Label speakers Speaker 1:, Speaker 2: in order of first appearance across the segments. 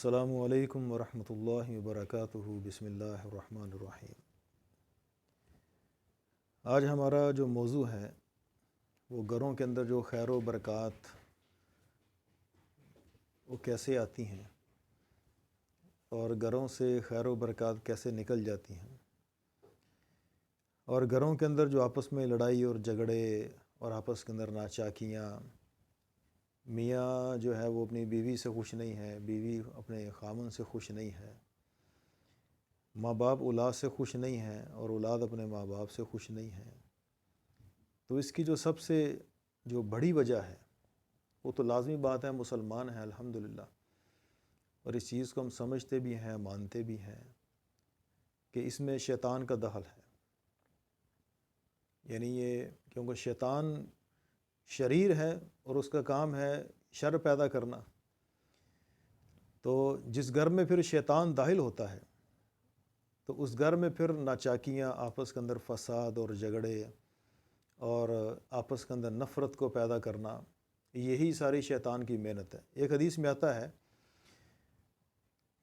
Speaker 1: السلام علیکم ورحمۃ اللہ وبرکاتہ۔ بسم اللہ الرحمن الرحیم۔ آج ہمارا جو موضوع ہے وہ گھروں کے اندر جو خیر و برکات وہ کیسے آتی ہیں اور گھروں سے خیر و برکات کیسے نکل جاتی ہیں، اور گھروں کے اندر جو آپس میں لڑائی اور جھگڑے اور آپس کے اندر ناچاکیاں، میاں جو ہے وہ اپنی بیوی سے خوش نہیں ہے، بیوی اپنے خامن سے خوش نہیں ہے، ماں باپ اولاد سے خوش نہیں ہیں اور اولاد اپنے ماں باپ سے خوش نہیں ہے، تو اس کی جو سب سے جو بڑی وجہ ہے وہ تو لازمی بات ہے، مسلمان ہیں الحمدللہ، اور اس چیز کو ہم سمجھتے بھی ہیں، مانتے بھی ہیں کہ اس میں شیطان کا دخل ہے۔ یعنی یہ کیونکہ شیطان شریر ہے اور اس کا کام ہے شر پیدا کرنا، تو جس گھر میں پھر شیطان داخل ہوتا ہے تو اس گھر میں پھر ناچاکیاں، آپس کے اندر فساد اور جھگڑے اور آپس کے اندر نفرت کو پیدا کرنا، یہی ساری شیطان کی محنت ہے۔ ایک حدیث میں آتا ہے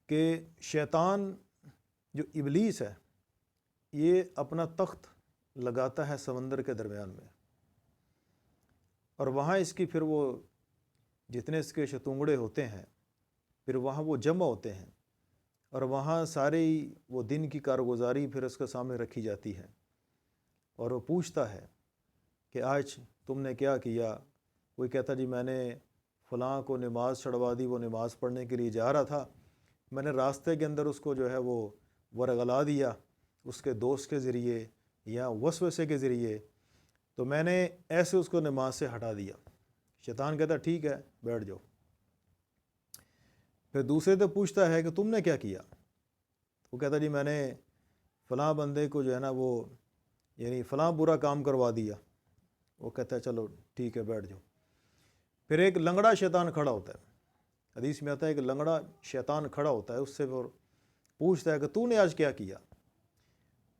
Speaker 1: کہ شیطان جو ابلیس ہے یہ اپنا تخت لگاتا ہے سمندر کے درمیان میں، اور وہاں اس کی پھر وہ جتنے اس کے شتونگڑے ہوتے ہیں پھر وہاں وہ جمع ہوتے ہیں، اور وہاں ساری وہ دن کی کارگزاری پھر اس کے سامنے رکھی جاتی ہے، اور وہ پوچھتا ہے کہ آج تم نے کیا کیا؟ کوئی کہتا جی میں نے فلاں کو نماز چھڑوا دی، وہ نماز پڑھنے کے لیے جا رہا تھا، میں نے راستے کے اندر اس کو جو ہے وہ ورغلا دیا اس کے دوست کے ذریعے یا وسوسے کے ذریعے، تو میں نے ایسے اس کو نماز سے ہٹا دیا۔ شیطان کہتا ٹھیک ہے بیٹھ جاؤ۔ پھر دوسرے تو پوچھتا ہے کہ تم نے کیا کیا؟ وہ کہتا جی میں نے فلاں بندے کو جو ہے نا وہ یعنی فلاں برا کام کروا دیا۔ وہ کہتا ہے چلو ٹھیک ہے بیٹھ جاؤ۔ پھر ایک لنگڑا شیطان کھڑا ہوتا ہے، حدیث میں آتا ہے کہ لنگڑا شیطان کھڑا ہوتا ہے، اس سے وہ پوچھتا ہے کہ تو نے آج کیا کیا؟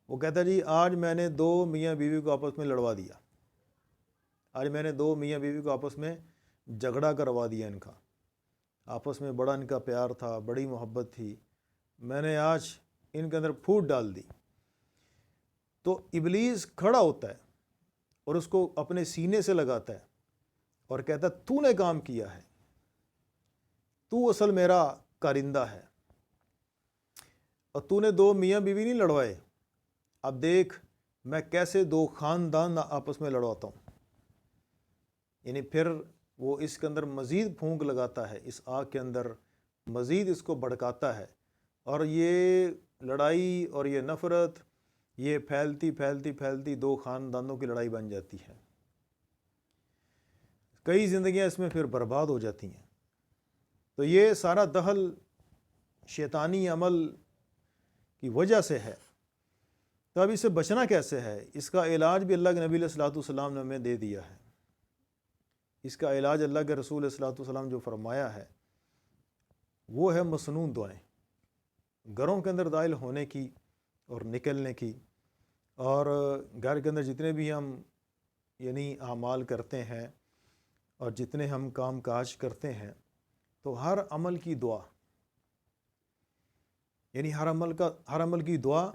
Speaker 1: وہ کہتا ہے جی آج میں نے دو میاں بیوی کو آپس میں لڑوا دیا، آج میں نے دو میاں بیوی کو آپس میں جھگڑا کروا دیا، ان کا آپس میں بڑا ان کا پیار تھا، بڑی محبت تھی، میں نے آج ان کے اندر پھوٹ ڈال دی۔ تو ابلیس کھڑا ہوتا ہے اور اس کو اپنے سینے سے لگاتا ہے اور کہتا ہے تو نے کام کیا ہے، تو اصل میرا کارندہ ہے، اور تو نے دو میاں بیوی نہیں لڑوائے، اب دیکھ میں کیسے دو خاندان آپس میں لڑواتا ہوں۔ یعنی پھر وہ اس کے اندر مزید پھونک لگاتا ہے، اس آگ کے اندر مزید اس کو بھڑکاتا ہے، اور یہ لڑائی اور یہ نفرت یہ پھیلتی پھیلتی پھیلتی دو خاندانوں کی لڑائی بن جاتی ہے، کئی زندگیاں اس میں پھر برباد ہو جاتی ہیں۔ تو یہ سارا دخل شیطانی عمل کی وجہ سے ہے۔ تو اب اس سے بچنا کیسے ہے؟ اس کا علاج بھی اللہ کے نبی علیہ الصلوۃ والسلام نے ہمیں دے دیا ہے۔ اس کا علاج اللہ کے رسول علیہ الصلوۃ والسلام جو فرمایا ہے وہ ہے مسنون دعائیں، گھروں کے اندر داخل ہونے کی اور نکلنے کی، اور گھر کے اندر جتنے بھی ہم یعنی اعمال کرتے ہیں اور جتنے ہم کام کاج کرتے ہیں تو ہر عمل کی دعا، یعنی ہر عمل کی دعا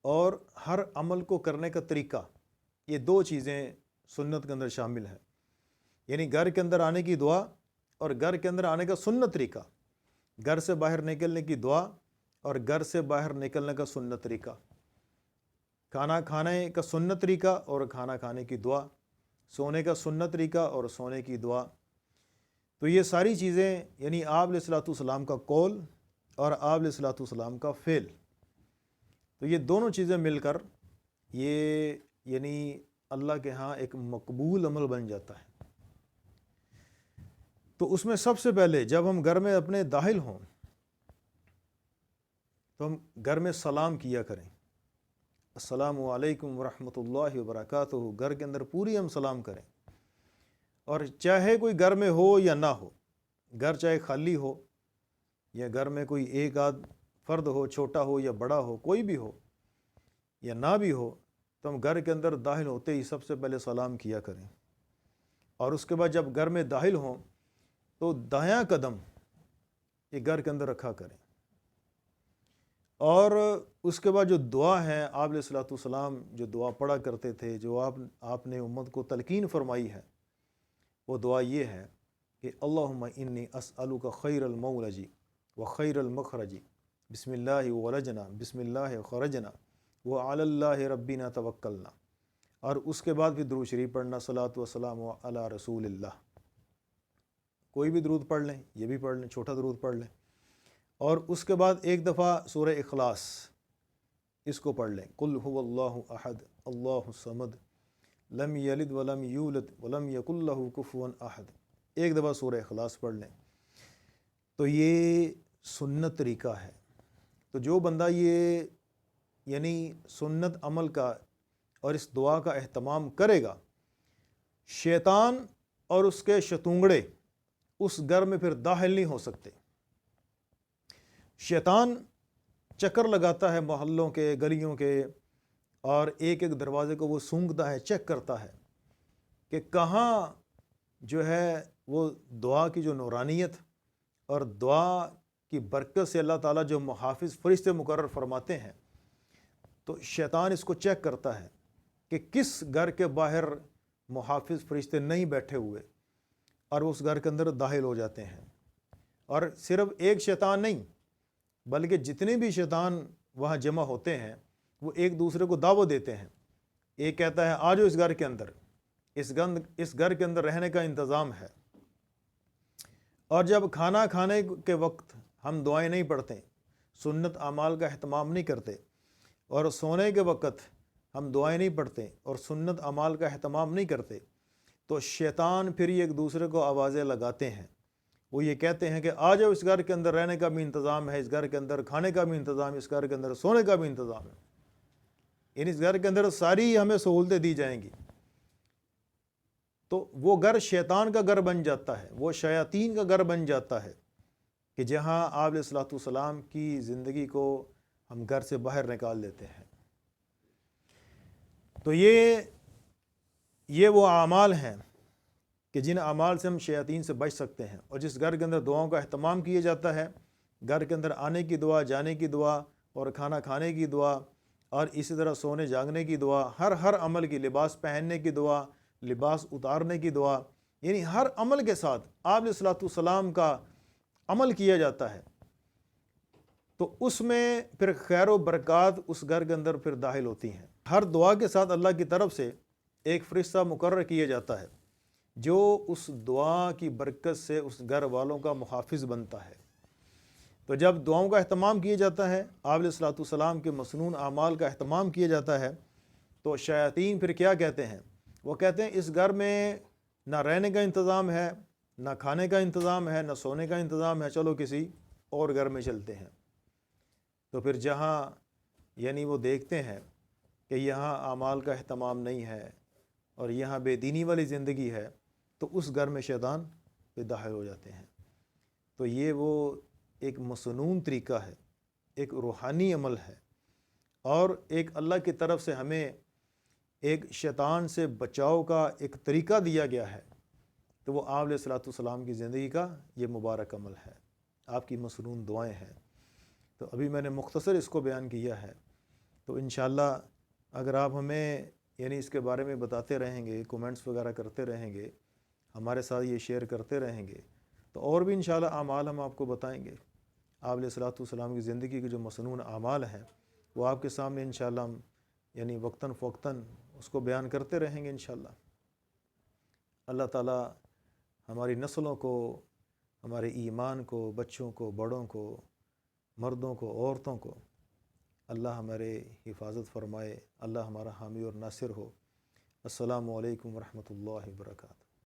Speaker 1: اور ہر عمل کو کرنے کا طریقہ، یہ دو چیزیں سنت کے اندر شامل ہیں۔ یعنی گھر کے اندر آنے کی دعا اور گھر کے اندر آنے کا سنت طریقہ، گھر سے باہر نکلنے کی دعا اور گھر سے باہر نکلنے کا سنت طریقہ، کھانا کھانے کا سنت طریقہ اور کھانا کھانے کی دعا، سونے کا سنت طریقہ اور سونے کی دعا۔ تو یہ ساری چیزیں یعنی آپ علیہ الصلوۃ والسلام کا قول اور آپ علیہ الصلوۃ والسلام کا فعل، تو یہ دونوں چیزیں مل کر یہ یعنی اللہ کے ہاں ایک مقبول عمل بن جاتا ہے۔ تو اس میں سب سے پہلے جب ہم گھر میں اپنے داخل ہوں تو ہم گھر میں سلام کیا کریں، السلام علیکم ورحمۃ اللہ وبرکاتہ، گھر کے اندر پوری ہم سلام کریں، اور چاہے کوئی گھر میں ہو یا نہ ہو، گھر چاہے خالی ہو یا گھر میں کوئی ایک آدھ فرد ہو، چھوٹا ہو یا بڑا ہو، کوئی بھی ہو یا نہ بھی ہو، تو ہم گھر کے اندر داخل ہوتے ہی سب سے پہلے سلام کیا کریں، اور اس کے بعد جب گھر میں داخل ہوں تو دایاں قدم یہ گھر کے اندر رکھا کریں۔ اور اس کے بعد جو دعا ہے، آپ علیہ الصلوۃ والسلام جو دعا پڑھا کرتے تھے، جو آپ نے امت کو تلقین فرمائی ہے، وہ دعا یہ ہے کہ اللہم انی اسألک خیر المولج و خیر المخرج، بسم اللہ ولجنا بسم اللہ خرجنا وعلی اللہ ربنا توکلنا۔ اور اس کے بعد پھر درود شریف پڑھنا، صلاۃ وسلام علی رسول اللہ۔ کوئی بھی درود پڑھ لیں، یہ بھی پڑھ لیں، چھوٹا درود پڑھ لیں۔ اور اس کے بعد ایک دفعہ سورہ اخلاص اس کو پڑھ لیں، قل هو اللہ احد اللہ الصمد لم یلد ولم یولد ولم یکن لہ کفوا احد، ایک دفعہ سورہ اخلاص پڑھ لیں۔ تو یہ سنت طریقہ ہے۔ تو جو بندہ یہ یعنی سنت عمل کا اور اس دعا کا اہتمام کرے گا، شیطان اور اس کے شتونگڑے اس گھر میں پھر داخل نہیں ہو سکتے۔ شیطان چکر لگاتا ہے محلوں کے، گلیوں کے، اور ایک ایک دروازے کو وہ سونگھتا ہے، چیک کرتا ہے کہ کہاں جو ہے وہ دعا کی جو نورانیت اور دعا کی برکت سے اللہ تعالیٰ جو محافظ فرشتے مقرر فرماتے ہیں، تو شیطان اس کو چیک کرتا ہے کہ کس گھر کے باہر محافظ فرشتے نہیں بیٹھے ہوئے، اور اس گھر کے اندر داخل ہو جاتے ہیں۔ اور صرف ایک شیطان نہیں، بلکہ جتنے بھی شیطان وہاں جمع ہوتے ہیں وہ ایک دوسرے کو دعوت دیتے ہیں۔ ایک کہتا ہے آ جاؤ اس گھر کے اندر، اس گھر کے اندر رہنے کا انتظام ہے۔ اور جب کھانا کھانے کے وقت ہم دعائیں نہیں پڑھتے، سنت اعمال کا اہتمام نہیں کرتے، اور سونے کے وقت ہم دعائیں نہیں پڑھتے اور سنت اعمال کا اہتمام نہیں کرتے، تو شیطان پھر ایک دوسرے کو آوازیں لگاتے ہیں۔ وہ یہ کہتے ہیں کہ آ جاؤ اس گھر کے اندر رہنے کا بھی انتظام ہے، اس گھر کے اندر کھانے کا بھی انتظام ہے، اس گھر کے اندر سونے کا بھی انتظام ہے، یعنی اس گھر کے اندر ساری ہمیں سہولتیں دی جائیں گی۔ تو وہ گھر شیطان کا گھر بن جاتا ہے، وہ شیاطین کا گھر بن جاتا ہے، کہ جہاں آپ علیہ الصلوۃ والسلام کی زندگی کو ہم گھر سے باہر نکال دیتے ہیں۔ تو یہ وہ اعمال ہیں کہ جن اعمال سے ہم شیاطین سے بچ سکتے ہیں۔ اور جس گھر کے اندر دعاؤں کا اہتمام کیا جاتا ہے، گھر کے اندر آنے کی دعا، جانے کی دعا، اور کھانا کھانے کی دعا، اور اسی طرح سونے جاگنے کی دعا، ہر عمل کی، لباس پہننے کی دعا، لباس اتارنے کی دعا، یعنی ہر عمل کے ساتھ آپ علیہ الصلوۃ والسلام کا عمل کیا جاتا ہے، تو اس میں پھر خیر و برکات اس گھر کے اندر پھر داخل ہوتی ہیں۔ ہر دعا کے ساتھ اللہ کی طرف سے ایک فرشتہ مقرر کیا جاتا ہے جو اس دعا کی برکت سے اس گھر والوں کا محافظ بنتا ہے۔ تو جب دعاؤں کا اہتمام کیا جاتا ہے، آپ علیہ الصلوۃ والسلام کے مسنون اعمال کا اہتمام کیا جاتا ہے، تو شیاطین پھر کیا کہتے ہیں؟ وہ کہتے ہیں اس گھر میں نہ رہنے کا انتظام ہے، نہ کھانے کا انتظام ہے، نہ سونے کا انتظام ہے، چلو کسی اور گھر میں چلتے ہیں۔ تو پھر جہاں یعنی وہ دیکھتے ہیں کہ یہاں اعمال کا اہتمام نہیں ہے اور یہاں بے دینی والی زندگی ہے، تو اس گھر میں شیطان پہ داخل ہو جاتے ہیں۔ تو یہ وہ ایک مصنون طریقہ ہے، ایک روحانی عمل ہے، اور ایک اللہ کی طرف سے ہمیں ایک شیطان سے بچاؤ کا ایک طریقہ دیا گیا ہے۔ تو وہ آپ علیہ الصلوۃ والسلام کی زندگی کا یہ مبارک عمل ہے، آپ کی مصنون دعائیں ہیں۔ تو ابھی میں نے مختصر اس کو بیان کیا ہے، تو انشاءاللہ اگر آپ ہمیں یعنی اس کے بارے میں بتاتے رہیں گے، کومنٹس وغیرہ کرتے رہیں گے، ہمارے ساتھ یہ شیئر کرتے رہیں گے، تو اور بھی انشاءاللہ اعمال ہم آپ کو بتائیں گے۔ آپ علیہ الصلوۃ والسلام کی زندگی کے جو مسنون اعمال ہیں وہ آپ کے سامنے انشاءاللہ ہم یعنی وقتاً فوقتاً اس کو بیان کرتے رہیں گے انشاءاللہ۔ اللہ تعالیٰ ہماری نسلوں کو، ہمارے ایمان کو، بچوں کو، بڑوں کو، مردوں کو، عورتوں کو اللہ ہمارے حفاظت فرمائے، اللہ ہمارا حامی اور ناصر ہو۔ السلام علیکم ورحمۃ اللہ وبرکاتہ۔